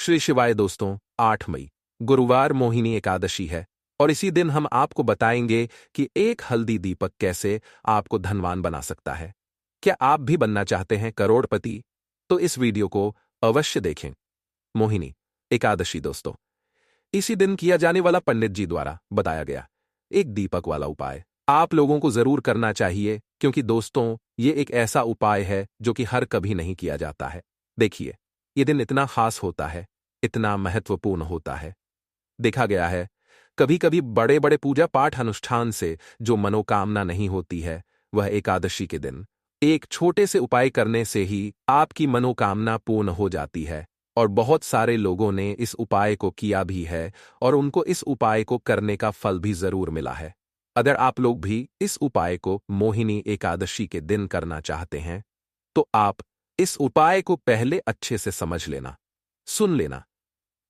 श्री शिवाय दोस्तों, 8 मई गुरुवार मोहिनी एकादशी है और इसी दिन हम आपको बताएंगे कि एक हल्दी दीपक कैसे आपको धनवान बना सकता है। क्या आप भी बनना चाहते हैं करोड़पति? तो इस वीडियो को अवश्य देखें। मोहिनी एकादशी दोस्तों, इसी दिन किया जाने वाला पंडित जी द्वारा बताया गया एक दीपक वाला उपाय आप लोगों को जरूर करना चाहिए, क्योंकि दोस्तों ये एक ऐसा उपाय है जो कि हर कभी नहीं किया जाता है। देखिए, ये दिन इतना खास होता है, इतना महत्वपूर्ण होता है। देखा गया है कभी कभी बड़े बड़े पूजा पाठ अनुष्ठान से जो मनोकामना नहीं होती है, वह एकादशी के दिन एक छोटे से उपाय करने से ही आपकी मनोकामना पूर्ण हो जाती है। और बहुत सारे लोगों ने इस उपाय को किया भी है और उनको इस उपाय को करने का फल भी जरूर मिला है। अगर आप लोग भी इस उपाय को मोहिनी एकादशी के दिन करना चाहते हैं, तो आप इस उपाय को पहले अच्छे से समझ लेना, सुन लेना,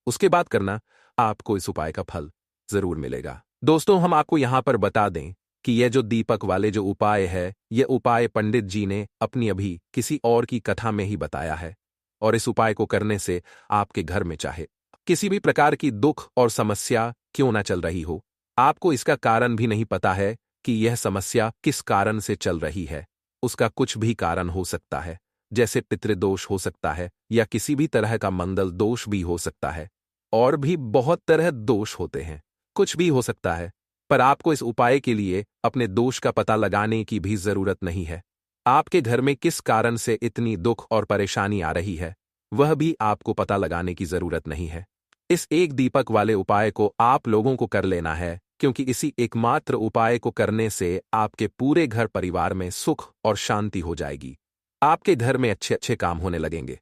उसके बाद करना, आपको इस उपाय का फल जरूर मिलेगा। दोस्तों, हम आपको यहां पर बता दें कि यह जो दीपक वाले जो उपाय है, यह उपाय पंडित जी ने अपनी अभी किसी और की कथा में ही बताया है। और इस उपाय को करने से आपके घर में चाहे किसी भी प्रकार की दुख और समस्या क्यों ना चल रही हो, आपको इसका कारण भी नहीं पता है कि यह समस्या किस कारण से चल रही है। उसका कुछ भी कारण हो सकता है, जैसे पितृदोष हो सकता है या किसी भी तरह का मंगल दोष भी हो सकता है, और भी बहुत तरह दोष होते हैं, कुछ भी हो सकता है। पर आपको इस उपाय के लिए अपने दोष का पता लगाने की भी जरूरत नहीं है। आपके घर में किस कारण से इतनी दुख और परेशानी आ रही है, वह भी आपको पता लगाने की जरूरत नहीं है। इस एक दीपक वाले उपाय को आप लोगों को कर लेना है, क्योंकि इसी एकमात्र उपाय को करने से आपके पूरे घर परिवार में सुख और शांति हो जाएगी। आपके घर में अच्छे अच्छे काम होने लगेंगे।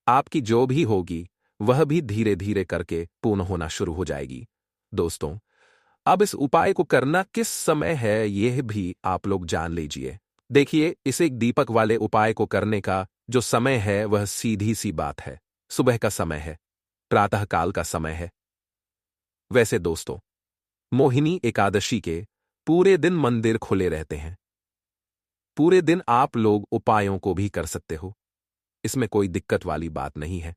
आपकी जो भी होगी वह भी धीरे धीरे करके पूर्ण होना शुरू हो जाएगी। दोस्तों, अब इस उपाय को करना किस समय है, यह भी आप लोग जान लीजिए। देखिए, इस एक दीपक वाले उपाय को करने का जो समय है वह सीधी सी बात है, सुबह का समय है, प्रातः काल का समय है। वैसे दोस्तों, मोहिनी एकादशी के पूरे दिन मंदिर खुले रहते हैं। पूरे दिन आप लोग उपायों को भी कर सकते हो, इसमें कोई दिक्कत वाली बात नहीं है,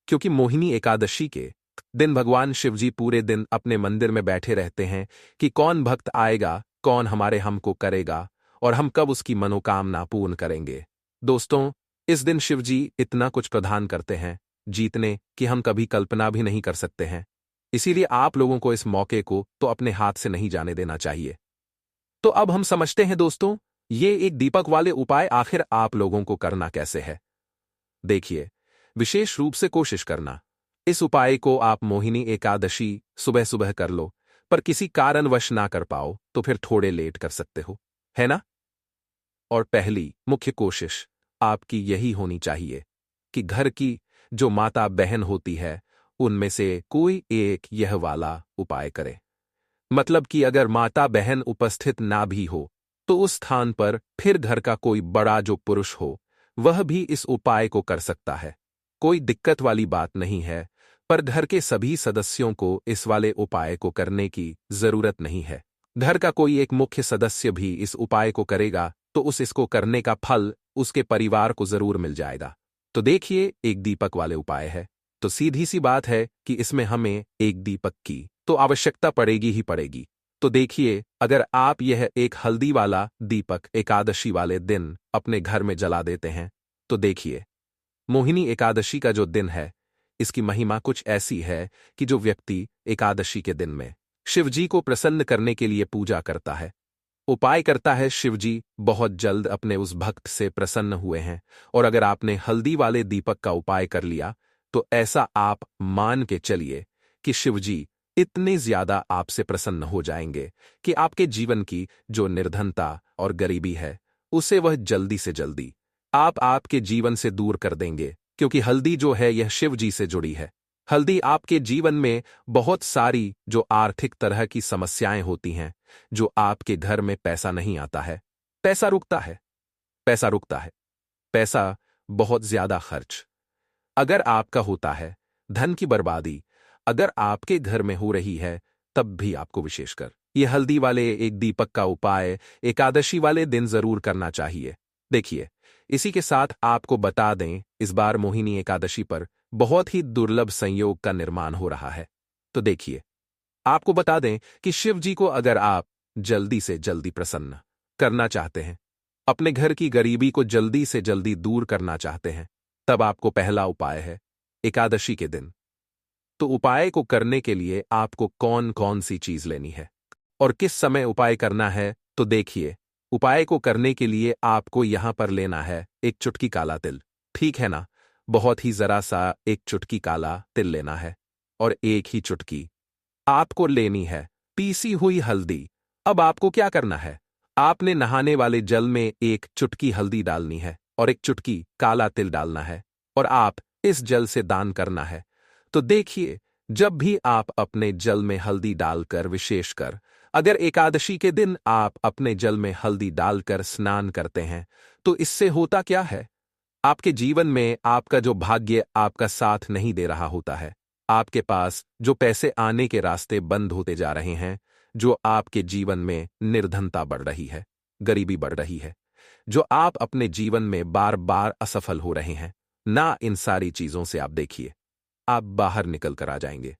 क्योंकि मोहिनी एकादशी के दिन भगवान शिवजी पूरे दिन अपने मंदिर में बैठे रहते हैं कि कौन भक्त आएगा, कौन हमारे हमको करेगा और हम कब उसकी मनोकामना पूर्ण करेंगे। दोस्तों, इस दिन शिवजी इतना कुछ प्रदान करते हैं जीतने कि हम कभी कल्पना भी नहीं कर सकते हैं। इसीलिए आप लोगों को इस मौके को तो अपने हाथ से नहीं जाने देना चाहिए। तो अब हम समझते हैं दोस्तों, ये एक दीपक वाले उपाय आखिर आप लोगों को करना कैसे है। देखिए, विशेष रूप से कोशिश करना, इस उपाय को आप मोहिनी एकादशी सुबह सुबह कर लो, पर किसी कारणवश ना कर पाओ तो फिर थोड़े लेट कर सकते हो, है ना? और पहली मुख्य कोशिश आपकी यही होनी चाहिए कि घर की जो माता बहन होती है, उनमें से कोई एक यह वाला उपाय करे। मतलब कि अगर माता बहन उपस्थित ना भी हो, तो उस स्थान पर फिर घर का कोई बड़ा जो पुरुष हो, वह भी इस उपाय को कर सकता है। कोई दिक्कत वाली बात नहीं है, पर घर के सभी सदस्यों को इस वाले उपाय को करने की जरूरत नहीं है। घर का कोई एक मुख्य सदस्य भी इस उपाय को करेगा तो इसको करने का फल उसके परिवार को जरूर मिल जाएगा। तो देखिए, एक दीपक वाले उपाय है, तो सीधी सी बात है कि इसमें हमें एक दीपक की तो आवश्यकता पड़ेगी ही पड़ेगी। तो देखिए, अगर आप यह एक हल्दी वाला दीपक एकादशी वाले दिन अपने घर में जला देते हैं, तो देखिए, मोहिनी एकादशी का जो दिन है, इसकी महिमा कुछ ऐसी है कि जो व्यक्ति एकादशी के दिन में शिवजी को प्रसन्न करने के लिए पूजा करता है, उपाय करता है, शिवजी बहुत जल्द अपने उस भक्त से प्रसन्न हुए हैं। और अगर आपने हल्दी वाले दीपक का उपाय कर लिया, तो ऐसा आप मान के चलिए कि शिवजी इतने ज्यादा आपसे प्रसन्न हो जाएंगे कि आपके जीवन की जो निर्धनता और गरीबी है, उसे वह जल्दी से जल्दी आपके जीवन से दूर कर देंगे, क्योंकि हल्दी जो है यह शिव जी से जुड़ी है। हल्दी आपके जीवन में बहुत सारी जो आर्थिक तरह की समस्याएं होती हैं, जो आपके घर में पैसा नहीं आता है, पैसा रुकता है, पैसा रुकता है, पैसा बहुत ज्यादा खर्च अगर आपका होता है, धन की बर्बादी अगर आपके घर में हो रही है, तब भी आपको विशेषकर यह हल्दी वाले एक दीपक का उपाय एकादशी वाले दिन जरूर करना चाहिए। देखिए, इसी के साथ आपको बता दें, इस बार मोहिनी एकादशी पर बहुत ही दुर्लभ संयोग का निर्माण हो रहा है। तो देखिए, आपको बता दें कि शिव जी को अगर आप जल्दी से जल्दी प्रसन्न करना चाहते हैं, अपने घर की गरीबी को जल्दी से जल्दी दूर करना चाहते हैं, तब आपको पहला उपाय है एकादशी के दिन। तो उपाय को करने के लिए आपको कौन कौन सी चीज लेनी है और किस समय उपाय करना है, तो देखिए, उपाय को करने के लिए आपको यहां पर लेना है एक चुटकी काला तिल। ठीक है ना? बहुत ही जरा सा एक चुटकी काला तिल लेना है और एक ही चुटकी आपको लेनी है पीसी हुई हल्दी। अब आपको क्या करना है? आपने नहाने वाले जल में एक चुटकी हल्दी डालनी है और एक चुटकी काला तिल डालना है और आप इस जल से दान करना है। तो देखिए, जब भी आप अपने जल में हल्दी डालकर, विशेषकर अगर एकादशी के दिन आप अपने जल में हल्दी डालकर स्नान करते हैं, तो इससे होता क्या है? आपके जीवन में आपका जो भाग्य आपका साथ नहीं दे रहा होता है, आपके पास जो पैसे आने के रास्ते बंद होते जा रहे हैं, जो आपके जीवन में निर्धनता बढ़ रही है, गरीबी बढ़ रही है, जो आप अपने जीवन में बार बार असफल हो रहे हैं ना, इन सारी चीजों से आप देखिए, आप बाहर निकल कर आ जाएंगे।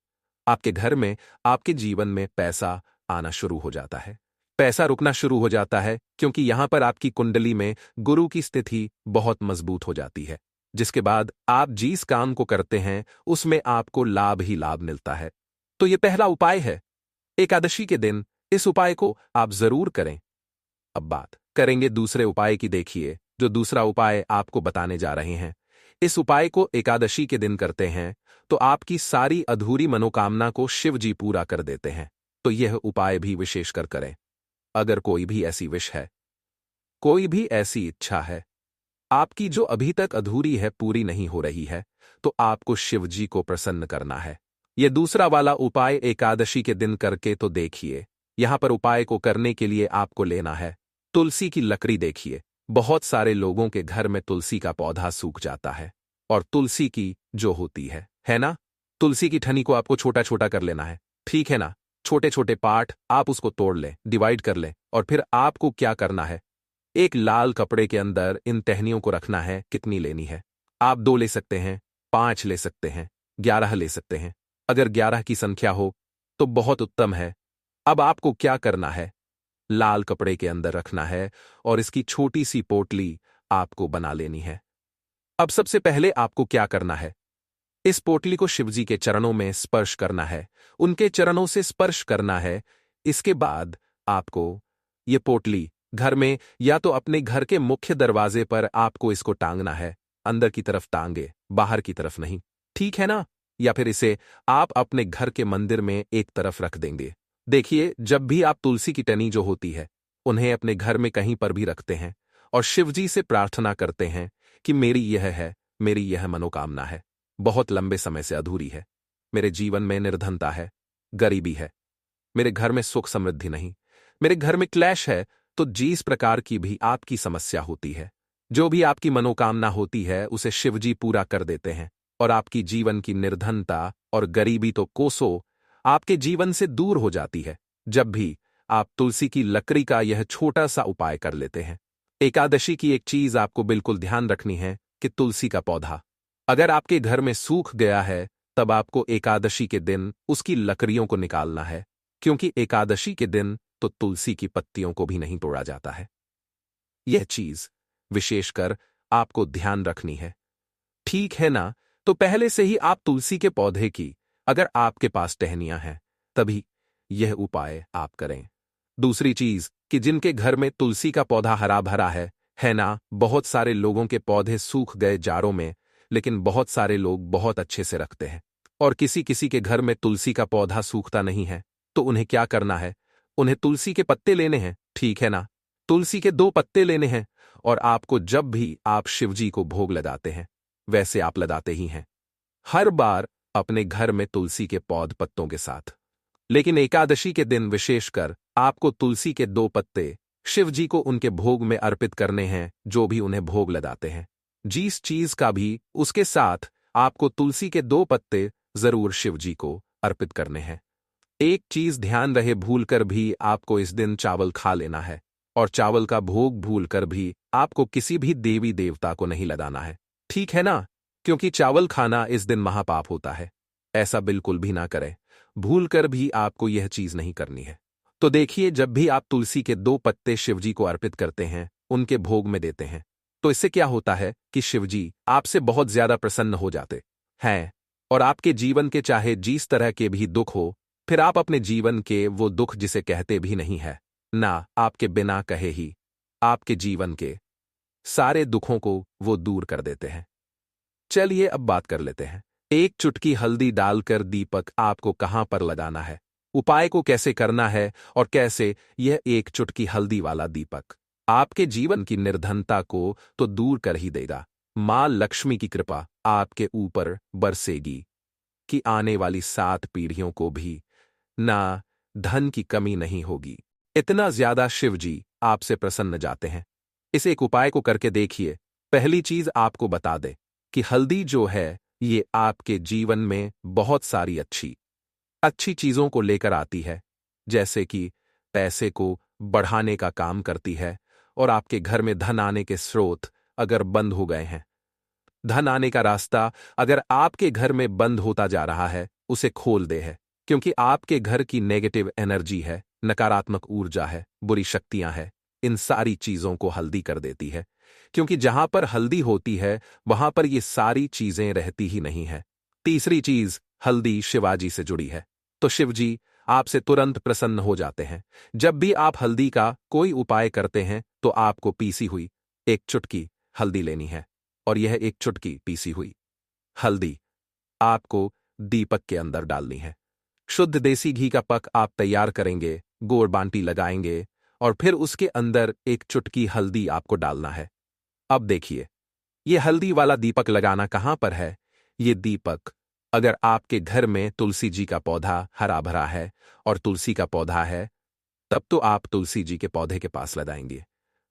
आपके घर में, आपके जीवन में पैसा आना शुरू हो जाता है। पैसा रुकना शुरू हो जाता है क्योंकि यहां पर आपकी कुंडली में गुरु की स्थिति बहुत मजबूत हो जाती है, जिसके बाद आप जिस काम को करते हैं उसमें आपको लाभ ही लाभ मिलता है। तो यह पहला उपाय है एकादशी के दिन। इस उपाय को आप जरूर करें। अब बात करेंगे दूसरे उपाय की। देखिए, जो दूसरा उपाय आपको बताने जा रहे हैं, इस उपाय को एकादशी के दिन करते हैं तो आपकी सारी अधूरी मनोकामना को शिव जी पूरा कर देते हैं। तो यह उपाय भी विशेषकर करें। अगर कोई भी ऐसी विश है, कोई भी ऐसी इच्छा है आपकी जो अभी तक अधूरी है, पूरी नहीं हो रही है, तो आपको शिव जी को प्रसन्न करना है। यह दूसरा वाला उपाय एकादशी के दिन करके तो देखिए। यहां पर उपाय को करने के लिए आपको लेना है तुलसी की लकड़ी। देखिए, बहुत सारे लोगों के घर में तुलसी का पौधा सूख जाता है और तुलसी की जो होती है ना, तुलसी की ठनी को आपको छोटा छोटा कर लेना है। ठीक है ना? छोटे छोटे पार्ट आप उसको तोड़ लें, डिवाइड कर लें और फिर आपको क्या करना है, एक लाल कपड़े के अंदर इन टहनियों को रखना है। कितनी लेनी है? आप 2 ले सकते हैं, 5 ले सकते हैं, 11 ले सकते हैं। अगर 11 की संख्या हो तो बहुत उत्तम है। अब आपको क्या करना है, लाल कपड़े के अंदर रखना है और इसकी छोटी सी पोटली आपको बना लेनी है। अब सबसे पहले आपको क्या करना है, इस पोटली को शिवजी के चरणों में स्पर्श करना है, उनके चरणों से स्पर्श करना है। इसके बाद आपको ये पोटली घर में या तो अपने घर के मुख्य दरवाजे पर आपको इसको टांगना है, अंदर की तरफ टांगे, बाहर की तरफ नहीं। ठीक है ना? या फिर इसे आप अपने घर के मंदिर में एक तरफ रख देंगे। देखिए, जब भी आप तुलसी की टहनी जो होती है उन्हें अपने घर में कहीं पर भी रखते हैं और शिवजी से प्रार्थना करते हैं कि मेरी यह है, मेरी यह मनोकामना है, बहुत लंबे समय से अधूरी है, मेरे जीवन में निर्धनता है, गरीबी है, मेरे घर में सुख समृद्धि नहीं, मेरे घर में क्लेश है। तो जिस प्रकार की भी आपकी समस्या होती है, जो भी आपकी मनोकामना होती है, उसे शिवजी पूरा कर देते हैं और आपकी जीवन की निर्धनता और गरीबी तो कोसों आपके जीवन से दूर हो जाती है जब भी आप तुलसी की लकड़ी का यह छोटा सा उपाय कर लेते हैं। एकादशी की एक चीज आपको बिल्कुल ध्यान रखनी है कि तुलसी का पौधा अगर आपके घर में सूख गया है, तब आपको एकादशी के दिन उसकी लकड़ियों को निकालना है, क्योंकि एकादशी के दिन तो तुलसी की पत्तियों को भी नहीं तोड़ा जाता है। यह चीज विशेषकर आपको ध्यान रखनी है। ठीक है ना? तो पहले से ही आप तुलसी के पौधे की, अगर आपके पास टहनियां हैं, तभी यह उपाय आप करें। दूसरी चीज कि जिनके घर में तुलसी का पौधा हरा भरा है ना, बहुत सारे लोगों के पौधे सूख गए जाड़ों में, लेकिन बहुत सारे लोग बहुत अच्छे से रखते हैं। और किसी किसी के घर में तुलसी का पौधा सूखता नहीं है, तो उन्हें क्या करना है, उन्हें तुलसी के पत्ते लेने हैं। ठीक है ना? तुलसी के 2 पत्ते लेने हैं और आपको जब भी आप शिवजी को भोग लगाते हैं, वैसे आप लगाते ही हैं हर बार अपने घर में तुलसी के पौध पत्तों के साथ। लेकिन एकादशी के दिन विशेषकर आपको तुलसी के 2 पत्ते शिवजी को उनके भोग में अर्पित करने हैं, जो भी उन्हें भोग लगाते हैं। जिस चीज का भी उसके साथ आपको तुलसी के 2 पत्ते जरूर शिवजी को अर्पित करने हैं। एक चीज ध्यान रहे, भूलकर भी आपको इस दिन चावल खा लेना है और चावल का भोग भूलकर भी आपको किसी भी देवी देवता को नहीं लगाना है। ठीक है ना? क्योंकि चावल खाना इस दिन महापाप होता है। ऐसा बिल्कुल भी ना करें। भूल कर भी आपको यह चीज नहीं करनी है। तो देखिए, जब भी आप तुलसी के 2 पत्ते शिवजी को अर्पित करते हैं, उनके भोग में देते हैं, तो इससे क्या होता है कि शिवजी आपसे बहुत ज्यादा प्रसन्न हो जाते हैं और आपके जीवन के चाहे जिस तरह के भी दुख हो, फिर आप अपने जीवन के वो दुख जिसे कहते भी नहीं है ना, आपके बिना कहे ही आपके जीवन के सारे दुखों को वो दूर कर देते हैं। चलिए अब बात कर लेते हैं। एक चुटकी हल्दी डालकर दीपक आपको कहां पर लगाना है, उपाय को कैसे करना है और कैसे यह एक चुटकी हल्दी वाला दीपक आपके जीवन की निर्धनता को तो दूर कर ही देगा। मां लक्ष्मी की कृपा आपके ऊपर बरसेगी कि आने वाली 7 पीढ़ियों को भी ना धन की कमी नहीं होगी। इतना ज्यादा शिवजी आपसे प्रसन्न जाते हैं। इस एक उपाय को करके देखिए। पहली चीज आपको बता दे कि हल्दी जो है ये आपके जीवन में बहुत सारी अच्छी चीजों को लेकर आती है, जैसे कि पैसे को बढ़ाने का काम करती है और आपके घर में धन आने के स्रोत अगर बंद हो गए हैं, धन आने का रास्ता अगर आपके घर में बंद होता जा रहा है, उसे खोल दे है। क्योंकि आपके घर की नेगेटिव एनर्जी है, नकारात्मक ऊर्जा है, बुरी शक्तियां हैं, इन सारी चीजों को हल्दी कर देती है। क्योंकि जहां पर हल्दी होती है वहां पर ये सारी चीजें रहती ही नहीं है। तीसरी चीज, हल्दी शिवाजी से जुड़ी है, तो शिवजी आपसे तुरंत प्रसन्न हो जाते हैं। जब भी आप हल्दी का कोई उपाय करते हैं तो आपको पीसी हुई एक चुटकी हल्दी लेनी है और यह एक चुटकी पीसी हुई हल्दी आपको दीपक के अंदर डालनी है। शुद्ध देसी घी का पक आप तैयार करेंगे, गोड़ बांटी लगाएंगे और फिर उसके अंदर एक चुटकी हल्दी आपको डालना है। अब देखिए, ये हल्दी वाला दीपक लगाना कहां पर है। ये दीपक अगर आपके घर में तुलसी जी का पौधा हरा भरा है और तुलसी का पौधा है, तब तो आप तुलसी जी के पौधे के पास लगाएंगे।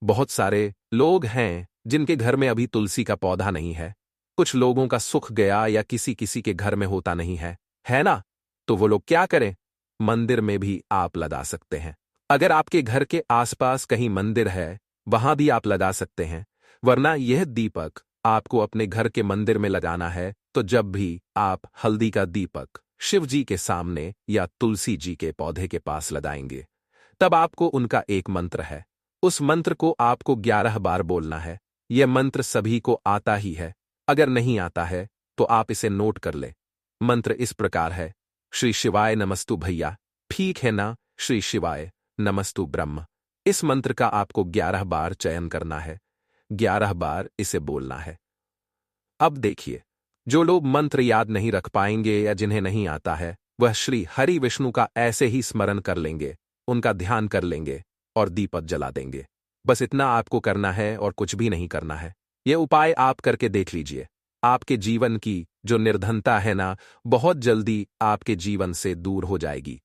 बहुत सारे लोग हैं जिनके घर में अभी तुलसी का पौधा नहीं है। कुछ लोगों का सुख गया या किसी किसी के घर में होता नहीं है ना? तो वो लोग क्या करें, मंदिर में भी आप लगा सकते हैं। अगर आपके घर के आसपास कहीं मंदिर है, वहां भी आप लगा सकते हैं। वरना यह दीपक आपको अपने घर के मंदिर में लगाना है। तो जब भी आप हल्दी का दीपक शिव जी के सामने या तुलसी जी के पौधे के पास लगाएंगे, तब आपको उनका एक मंत्र है, उस मंत्र को आपको 11 बार बोलना है। यह मंत्र सभी को आता ही है, अगर नहीं आता है तो आप इसे नोट कर ले। मंत्र इस प्रकार है, श्री शिवाय नमस्तु भैया, ठीक है ना, श्री शिवाय नमस्तु ब्रह्म। इस मंत्र का आपको 11 बार चयन करना है, 11 बार इसे बोलना है। अब देखिए, जो लोग मंत्र याद नहीं रख पाएंगे या जिन्हें नहीं आता है, वह श्री हरि विष्णु का ऐसे ही स्मरण कर लेंगे, उनका ध्यान कर लेंगे और दीपक जला देंगे। बस इतना आपको करना है और कुछ भी नहीं करना है। यह उपाय आप करके देख लीजिए। आपके जीवन की जो निर्धनता है ना, बहुत जल्दी आपके जीवन से दूर हो जाएगी।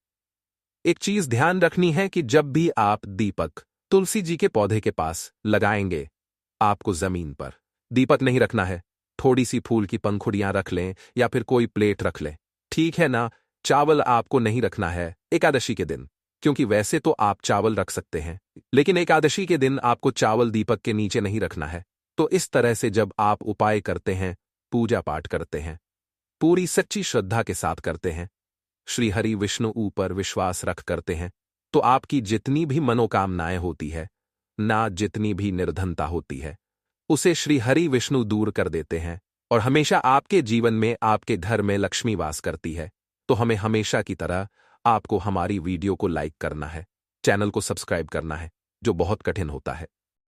एक चीज ध्यान रखनी है कि जब भी आप दीपक तुलसी जी के पौधे के पास लगाएंगे, आपको जमीन पर दीपक नहीं रखना है। थोड़ी सी फूल की पंखुड़ियां रख लें या फिर कोई प्लेट रख लें, ठीक है ना। चावल आपको नहीं रखना है एकादशी के दिन, क्योंकि वैसे तो आप चावल रख सकते हैं, लेकिन एकादशी के दिन आपको चावल दीपक के नीचे नहीं रखना है। तो इस तरह से जब आप उपाय करते हैं, पूजा पाठ करते हैं, पूरी सच्ची श्रद्धा के साथ करते हैं, श्री हरि विष्णु ऊपर विश्वास रख करते हैं, तो आपकी जितनी भी मनोकामनाएं होती है ना, जितनी भी निर्धनता होती है, उसे श्री हरि विष्णु दूर कर देते हैं और हमेशा आपके जीवन में आपके घर में लक्ष्मी वास करती है। तो हमें हमेशा की तरह आपको हमारी वीडियो को लाइक करना है, चैनल को सब्सक्राइब करना है, जो बहुत कठिन होता है।